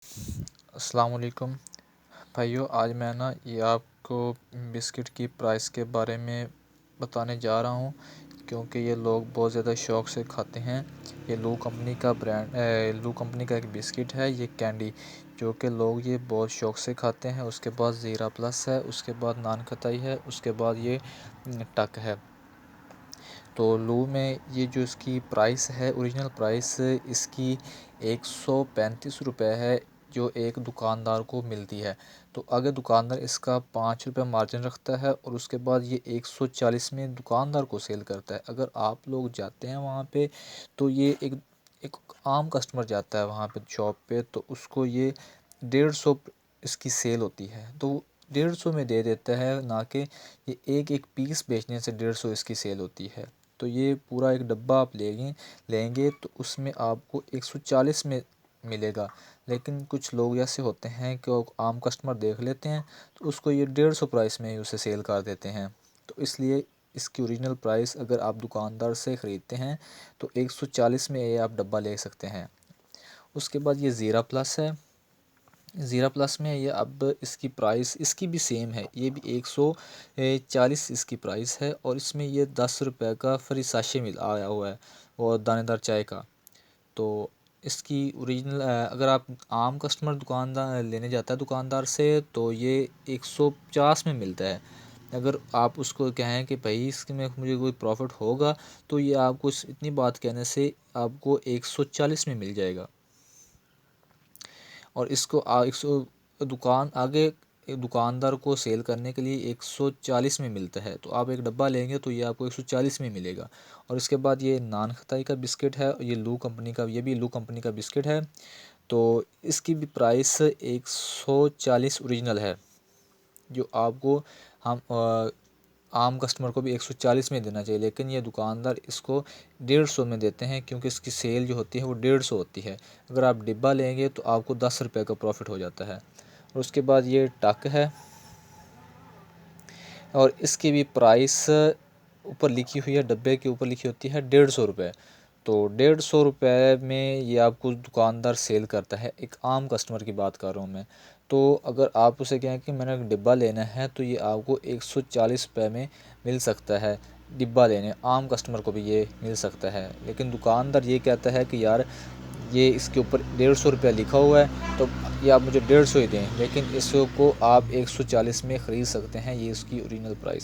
अस्सलाम वालेकुम भाइयों। आज मैं ये आपको बिस्किट की प्राइस के बारे में बताने जा रहा हूँ, क्योंकि ये लोग बहुत ज़्यादा शौक़ से खाते हैं। ये लू कंपनी का लू कंपनी का एक बिस्किट है, ये कैंडी, जो कि लोग ये बहुत शौक़ से खाते हैं। उसके बाद ज़ीरा प्लस है, उसके बाद नान खटाई है, उसके बाद ये टक है। तो लू में ये जो इसकी प्राइस है, ओरिजिनल प्राइस इसकी 135 रुपये है, जो एक दुकानदार को मिलती है। तो अगर दुकानदार इसका 5 रुपये मार्जिन रखता है और उसके बाद ये 140 में दुकानदार को सेल करता है। अगर आप लोग जाते हैं वहाँ पे, तो ये एक आम कस्टमर जाता है वहाँ पे शॉप पे, तो उसको ये 150 इसकी सेल होती है, तो 150 में दे देता है, ना कि ये एक एक पीस बेचने से 150 इसकी सेल होती है। तो ये पूरा एक डब्बा आप लेंगे तो उसमें आपको 140 में मिलेगा। लेकिन कुछ लोग ऐसे होते हैं कि वो आम कस्टमर देख लेते हैं, तो उसको ये 150 प्राइस में ही उसे सेल कर देते हैं। तो इसलिए इसकी ओरिजिनल प्राइस अगर आप दुकानदार से ख़रीदते हैं तो 140 में ये आप डब्बा ले सकते हैं। उसके बाद ये ज़ीरा प्लस है। ज़ीरा प्लस में ये अब इसकी प्राइस इसकी भी सेम है, ये भी 140 इसकी प्राइस है, और इसमें ये 10 रुपये का फ्री साशे मिल आया हुआ है, और दानेदार चाय का। तो इसकी ओरिजिनल अगर आप आम कस्टमर दुकानदार लेने जाता है दुकानदार से, तो ये 150 में मिलता है। अगर आप उसको कहें कि भाई इसमें मुझे कोई प्रॉफिट होगा, तो ये आपको इतनी बात कहने से आपको 140 में मिल जाएगा। और इसको 100 दुकानदार को सेल करने के लिए 140 में मिलता है। तो आप एक डब्बा लेंगे तो ये आपको 140 में मिलेगा। और इसके बाद ये नान खटाई का बिस्किट है, ये लू कंपनी का, ये भी लू कंपनी का बिस्किट है। तो इसकी भी प्राइस 140 ओरिजिनल है, जो आपको हम आम कस्टमर को भी 140 में देना चाहिए, लेकिन ये दुकानदार इसको 150 में देते हैं, क्योंकि इसकी सेल जो होती है वो 150 होती है। अगर आप डिब्बा लेंगे तो आपको 10 रुपये का प्रॉफिट हो जाता है। और उसके बाद ये टक है, और इसकी भी प्राइस ऊपर लिखी हुई है, डब्बे के ऊपर लिखी होती है 150 रुपये। तो 150 रुपये में ये आपको दुकानदार सेल करता है। एक आम कस्टमर की बात कर रहा हूँ मैं। तो अगर आप उसे कहें कि मैंने डिब्बा लेना है, तो ये आपको 140 रुपये में मिल सकता है। डिब्बा लेने आम कस्टमर को भी ये मिल सकता है, लेकिन दुकानदार ये कहता है कि यार ये इसके ऊपर 150 रुपया लिखा हुआ है, तो ये आप मुझे 150 ही दें, लेकिन इसको आप 140 में ख़रीद सकते हैं। ये इसकी ओरिजिनल प्राइस है।